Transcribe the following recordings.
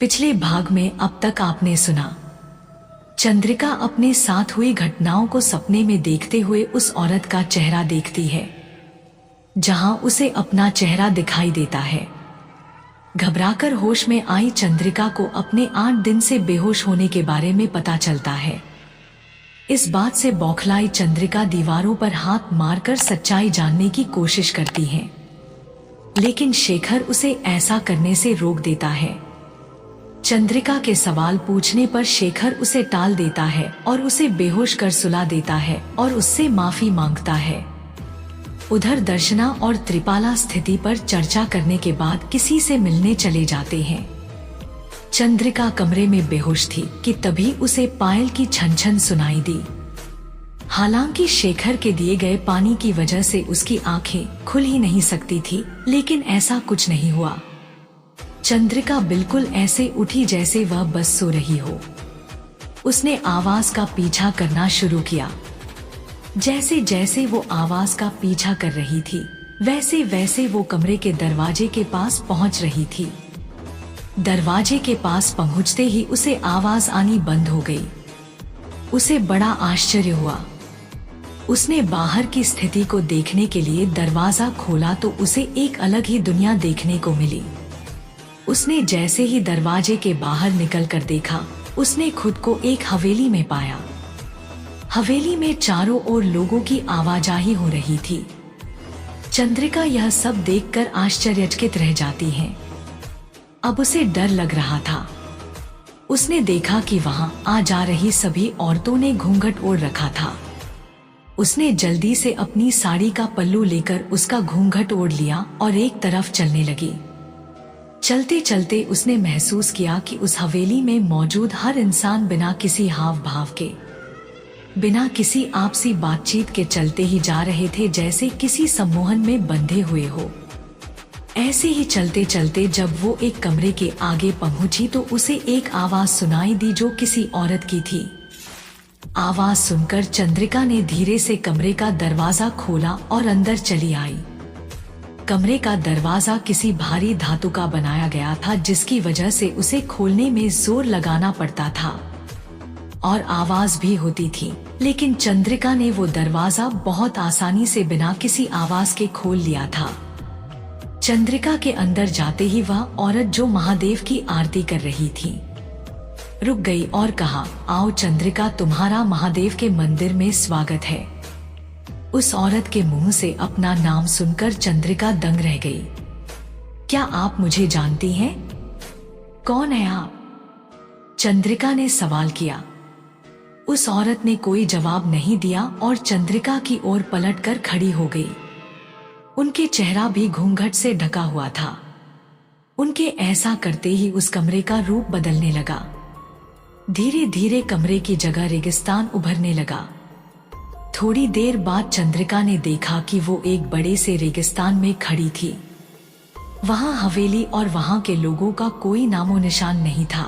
पिछले भाग में अब तक आपने सुना, चंद्रिका अपने साथ हुई घटनाओं को सपने में देखते हुए उस औरत का चेहरा देखती है जहां उसे अपना चेहरा दिखाई देता है। घबराकर होश में आई चंद्रिका को अपने 8 दिन से बेहोश होने के बारे में पता चलता है। इस बात से बौखलाई चंद्रिका दीवारों पर हाथ मारकर सच्चाई जानने की कोशिश करती है, लेकिन शेखर उसे ऐसा करने से रोक देता है। चंद्रिका के सवाल पूछने पर शेखर उसे टाल देता है और उसे बेहोश कर सुला देता है और उससे माफी मांगता है। उधर दर्शना और त्रिपाला स्थिति पर चर्चा करने के बाद किसी से मिलने चले जाते हैं। चंद्रिका कमरे में बेहोश थी कि तभी उसे पायल की छन छन सुनाई दी। हालांकि शेखर के दिए गए पानी की वजह से उसकी आंखें खुल ही नहीं सकती थी, लेकिन ऐसा कुछ नहीं हुआ। चंद्रिका बिल्कुल ऐसे उठी जैसे वह बस सो रही हो। उसने आवाज का पीछा करना शुरू किया। जैसे जैसे वो आवाज का पीछा कर रही थी, वैसे वैसे वो कमरे के दरवाजे के पास पहुंच रही थी। दरवाजे के पास पहुंचते ही उसे आवाज आनी बंद हो गई। उसे बड़ा आश्चर्य हुआ। उसने बाहर की स्थिति को देखने के लिए दरवाजा खोला तो उसे एक अलग ही दुनिया देखने को मिली। उसने जैसे ही दरवाजे के बाहर निकलकर देखा, उसने खुद को एक हवेली में पाया। हवेली में चारों ओर लोगों की आवाजाही हो रही थी। चंद्रिका यह सब देखकर आश्चर्यचकित रह जाती है। अब उसे डर लग रहा था। उसने देखा कि वहां आ जा रही सभी औरतों ने घूंघट ओढ़ रखा था। उसने जल्दी से अपनी साड़ी का पल्लू लेकर उसका घूंघट ओढ़ लिया और एक तरफ चलने लगी। चलते चलते उसने महसूस किया कि उस हवेली में मौजूद हर इंसान बिना किसी हाव भाव के, बिना किसी आपसी बातचीत के चलते ही जा रहे थे, जैसे किसी सम्मोहन में बंधे हुए हो। ऐसे ही चलते चलते जब वो एक कमरे के आगे पहुंची तो उसे एक आवाज सुनाई दी जो किसी औरत की थी। आवाज सुनकर चंद्रिका ने धीरे से कमरे का दरवाजा खोला और अंदर चली आई। कमरे का दरवाजा किसी भारी धातु का बनाया गया था, जिसकी वजह से उसे खोलने में जोर लगाना पड़ता था और आवाज भी होती थी, लेकिन चंद्रिका ने वो दरवाजा बहुत आसानी से बिना किसी आवाज के खोल लिया था। चंद्रिका के अंदर जाते ही वह औरत जो महादेव की आरती कर रही थी रुक गई और कहा, आओ चंद्रिका, तुम्हारा महादेव के मंदिर में स्वागत है। उस औरत के मुंह से अपना नाम सुनकर चंद्रिका दंग रह गई। क्या आप मुझे जानती हैं? कौन है आप? चंद्रिका ने सवाल किया। उस औरत ने कोई जवाब नहीं दिया और चंद्रिका की ओर पलटकर खड़ी हो गई। उनके चेहरा भी घूंघट से ढका हुआ था। उनके ऐसा करते ही उस कमरे का रूप बदलने लगा। धीरे धीरे कमरे की जगह रेगिस्तान उभरने लगा। थोड़ी देर बाद चंद्रिका ने देखा कि वो एक बड़े से रेगिस्तान में खड़ी थी। वहां हवेली और वहां के लोगों का कोई नामो निशान नहीं था।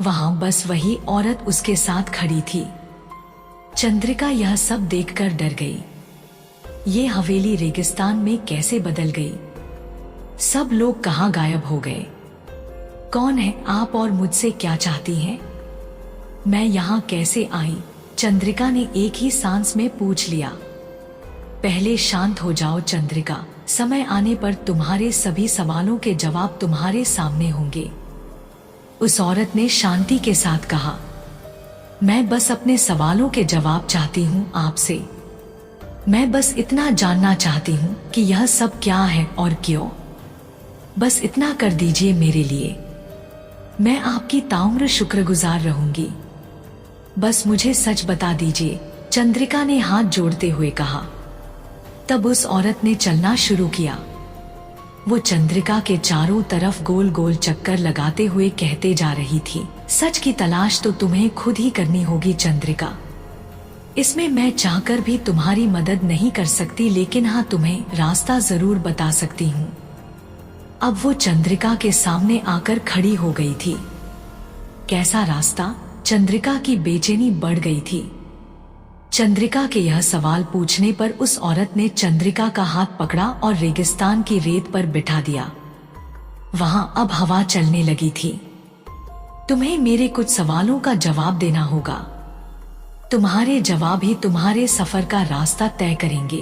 वहां बस वही औरत उसके साथ खड़ी थी। चंद्रिका यह सब देखकर डर गई। ये हवेली रेगिस्तान में कैसे बदल गई? सब लोग कहाँ गायब हो गए? कौन है आप और मुझसे क्या चाहती हैं? मैं यहाँ कैसे आई? चंद्रिका ने एक ही सांस में पूछ लिया। पहले शांत हो जाओ चंद्रिका, समय आने पर तुम्हारे सभी सवालों के जवाब तुम्हारे सामने होंगे। उस औरत ने शांति के साथ कहा, मैं बस अपने सवालों के जवाब चाहती हूँ आपसे। मैं बस इतना जानना चाहती हूँ कि यह सब क्या है और क्यों। बस इतना कर दीजिए मेरे लिए। मैं आपकी ताउम्र शुक्रगुजार रहूंगी। बस मुझे सच बता दीजिए, चंद्रिका ने हाथ जोड़ते हुए कहा। तब उस औरत ने चलना शुरू किया। वो चंद्रिका के चारों तरफ गोल गोल चक्कर लगाते हुए कहते जा रही थी, सच की तलाश तो तुम्हें खुद ही करनी होगी चंद्रिका। इसमें मैं चाहकर भी तुम्हारी मदद नहीं कर सकती, लेकिन हाँ, तुम्हें रास्ता जरूर बता सकती हूँ। अब वो चंद्रिका के सामने आकर खड़ी हो गई थी। कैसा रास्ता? चंद्रिका की बेचैनी बढ़ गई थी। चंद्रिका के यह सवाल पूछने पर उस औरत ने चंद्रिका का हाथ पकड़ा और रेगिस्तान की रेत पर बिठा दिया। वहां अब हवा चलने लगी थी। तुम्हें मेरे कुछ सवालों का जवाब देना होगा। तुम्हारे जवाब ही तुम्हारे सफर का रास्ता तय करेंगे।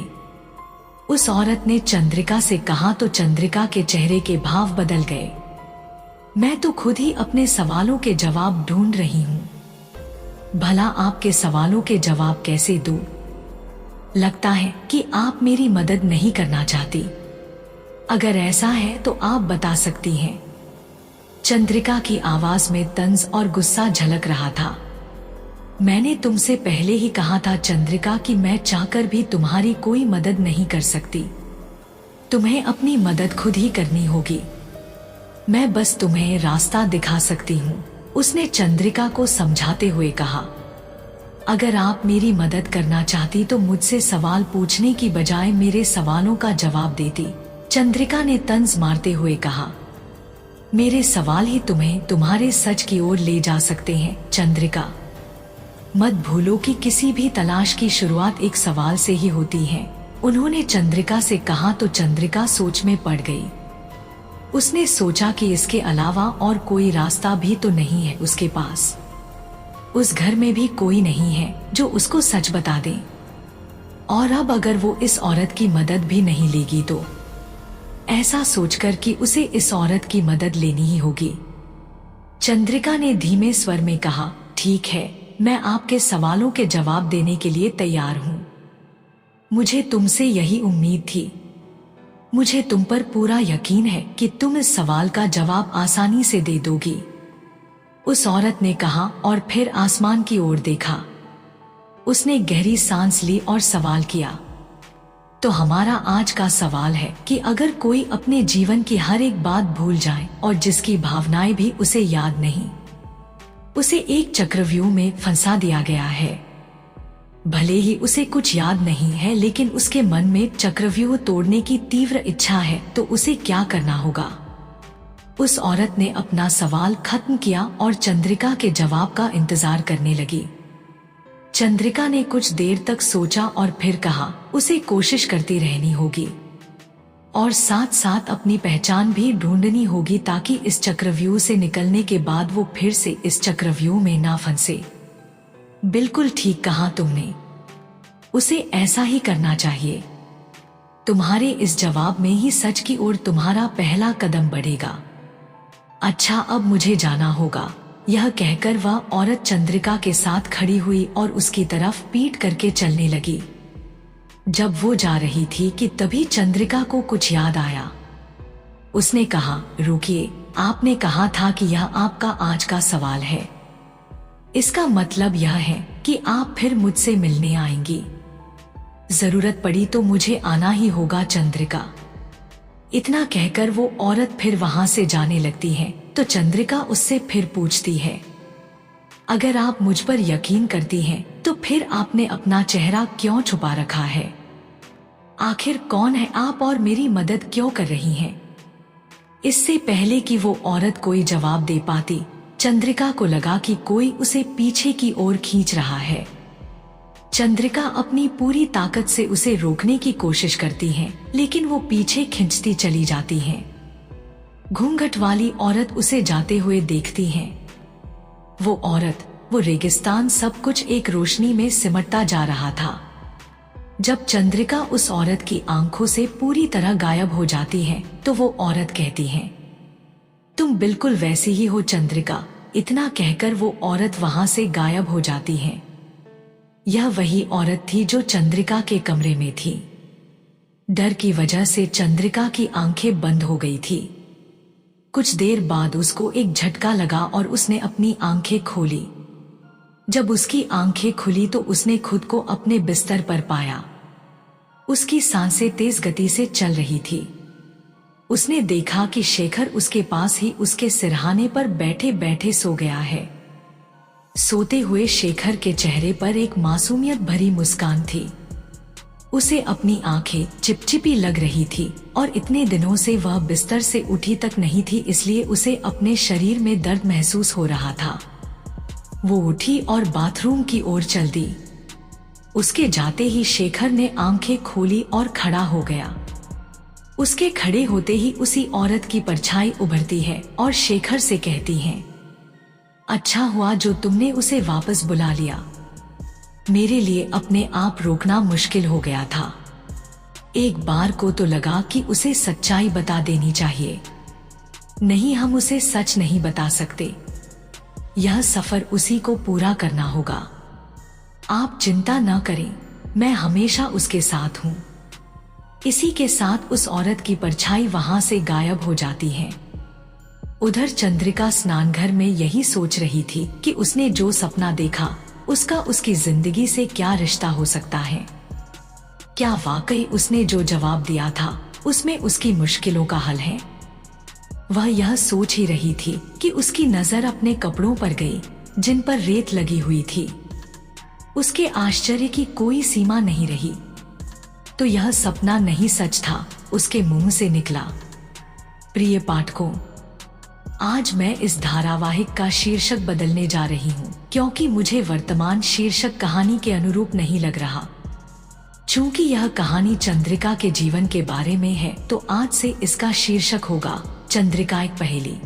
उस औरत ने चंद्रिका से कहा तो चंद्रिका के चेहरे के भाव बदल गए। मैं तो खुद ही अपने सवालों के जवाब ढूंढ रही हूँ। भला आपके सवालों के जवाब कैसे दूं? लगता है कि आप मेरी मदद नहीं करना चाहती। अगर ऐसा है तो आप बता सकती हैं। चंद्रिका की आवाज में तंज और गुस्सा झलक रहा था। मैंने तुमसे पहले ही कहा था चंद्रिका कि मैं चाहकर भी तुम्हारी कोई मदद नहीं कर सकती। तुम्हें अपनी मदद खुद ही करनी होगी। मैं बस तुम्हें रास्ता दिखा सकती हूँ, उसने चंद्रिका को समझाते हुए कहा। अगर आप मेरी मदद करना चाहती तो मुझसे सवाल पूछने की बजाय मेरे सवालों का जवाब देती, चंद्रिका ने तंज मारते हुए कहा। मेरे सवाल ही तुम्हें तुम्हारे सच की ओर ले जा सकते हैं चंद्रिका। मत भूलो कि किसी भी तलाश की शुरुआत एक सवाल से ही होती है, उन्होंने चंद्रिका से कहा तो चंद्रिका सोच में पड़ गई। उसने सोचा कि इसके अलावा और कोई रास्ता भी तो नहीं है उसके पास। उस घर में भी कोई नहीं है जो उसको सच बता दे। और अब अगर वो इस औरत की मदद भी नहीं लेगी तो ऐसा सोचकर कि उसे इस औरत की मदद लेनी ही होगी, चंद्रिका ने धीमे स्वर में कहा, ठीक है, मैं आपके सवालों के जवाब देने के लिए तैयार हूं। मुझे तुमसे यही उम्मीद थी। मुझे तुम पर पूरा यकीन है कि तुम इस सवाल का जवाब आसानी से दे दोगी, उस औरत ने कहा और फिर आसमान की ओर देखा। उसने गहरी सांस ली और सवाल किया, तो हमारा आज का सवाल है कि अगर कोई अपने जीवन की हर एक बात भूल जाए और जिसकी भावनाएं भी उसे याद नहीं, उसे एक चक्रव्यूह में फंसा दिया गया है। भले ही उसे कुछ याद नहीं है लेकिन उसके मन में चक्रव्यूह तोड़ने की तीव्र इच्छा है, तो उसे क्या करना होगा? उस औरत ने अपना सवाल खत्म किया और चंद्रिका के जवाब का इंतजार करने लगी। चंद्रिका ने कुछ देर तक सोचा और फिर कहा, उसे कोशिश करती रहनी होगी और साथ साथ अपनी पहचान भी ढूंढनी होगी ताकि इस चक्रव्यूह से निकलने के बाद वो फिर से इस चक्रव्यूह में ना फंसे। बिल्कुल ठीक कहा तुमने, उसे ऐसा ही करना चाहिए। तुम्हारे इस जवाब में ही सच की ओर तुम्हारा पहला कदम बढ़ेगा। अच्छा, अब मुझे जाना होगा। यह कहकर वह औरत चंद्रिका के साथ खड़ी हुई और उसकी तरफ पीठ करके चलने लगी। जब वो जा रही थी कि तभी चंद्रिका को कुछ याद आया। उसने कहा, रुकिए, आपने कहा था कि यह आपका आज का सवाल है। इसका मतलब यह है कि आप फिर मुझसे मिलने आएंगी। जरूरत पड़ी तो मुझे आना ही होगा चंद्रिका। इतना कहकर वो औरत फिर वहां से जाने लगती है तो चंद्रिका उससे फिर पूछती है, अगर आप मुझ पर यकीन करती हैं तो फिर आपने अपना चेहरा क्यों छुपा रखा है? आखिर कौन है आप और मेरी मदद क्यों कर रही हैं? इससे पहले कि वो औरत कोई जवाब दे पाती, चंद्रिका को लगा कि कोई उसे पीछे की ओर खींच रहा है। चंद्रिका अपनी पूरी ताकत से उसे रोकने की कोशिश करती है, लेकिन वो पीछे खींचती चली जाती है। घूंघट वाली औरत उसे जाते हुए देखती है। वो औरत, वो रेगिस्तान, सब कुछ एक रोशनी में सिमटता जा रहा था। जब चंद्रिका उस औरत की आंखों से पूरी तरह गायब हो जाती है तो वो औरत कहती है, तुम बिल्कुल वैसी ही हो चंद्रिका। इतना कहकर वो औरत वहां से गायब हो जाती है। यह वही औरत थी जो चंद्रिका के कमरे में थी। डर की वजह से चंद्रिका की आंखें बंद हो गई थी। कुछ देर बाद उसको एक झटका लगा और उसने अपनी आंखें खोली। जब उसकी आंखें खुली तो उसने खुद को अपने बिस्तर पर पाया। उसकी सांसें तेज गति से चल रही थी। उसने देखा कि शेखर उसके पास ही उसके सिरहाने पर बैठे बैठे सो गया है। सोते हुए शेखर के चेहरे पर एक मासूमियत भरी मुस्कान थी। उसे अपनी आंखें चिपचिपी लग रही थी और इतने दिनों से वह बिस्तर से उठी तक नहीं थी, इसलिए उसे अपने शरीर में दर्द महसूस हो रहा था। वो उठी और बाथरूम की ओर चल दी। उसके जाते ही शेखर ने आंखें खोली और खड़ा हो गया। उसके खड़े होते ही उसी औरत की परछाई उभरती है और शेखर से कहती है, अच्छा हुआ जो तुमने उसे वापस बुला लिया। मेरे लिए अपने आप रोकना मुश्किल हो गया था। एक बार को तो लगा कि उसे सच्चाई बता देनी चाहिए। नहीं, हम उसे सच नहीं बता सकते। यह सफर उसी को पूरा करना होगा। आप चिंता न करें, मैं हमेशा उसके साथ हूँ। इसी के साथ उस औरत की परछाई वहां से गायब हो जाती है। उधर चंद्रिका स्नानघर में यही सोच रही थी कि उसने जो सपना देखा उसका उसकी जिंदगी से क्या रिश्ता हो सकता है। क्या वाकई उसने जो जवाब दिया था उसमें उसकी मुश्किलों का हल है? वह यह सोच ही रही थी कि उसकी नजर अपने कपड़ों पर गई जिन पर रेत लगी हुई थी। उसके आश्चर्य की कोई सीमा नहीं रही। तो यह सपना नहीं सच था, उसके मुंह से निकला। प्रिय पाठकों, आज मैं इस धारावाहिक का शीर्षक बदलने जा रही हूँ क्योंकि मुझे वर्तमान शीर्षक कहानी के अनुरूप नहीं लग रहा। चूंकि यह कहानी चंद्रिका के जीवन के बारे में है तो आज से इसका शीर्षक होगा चंद्रिका एक पहेली।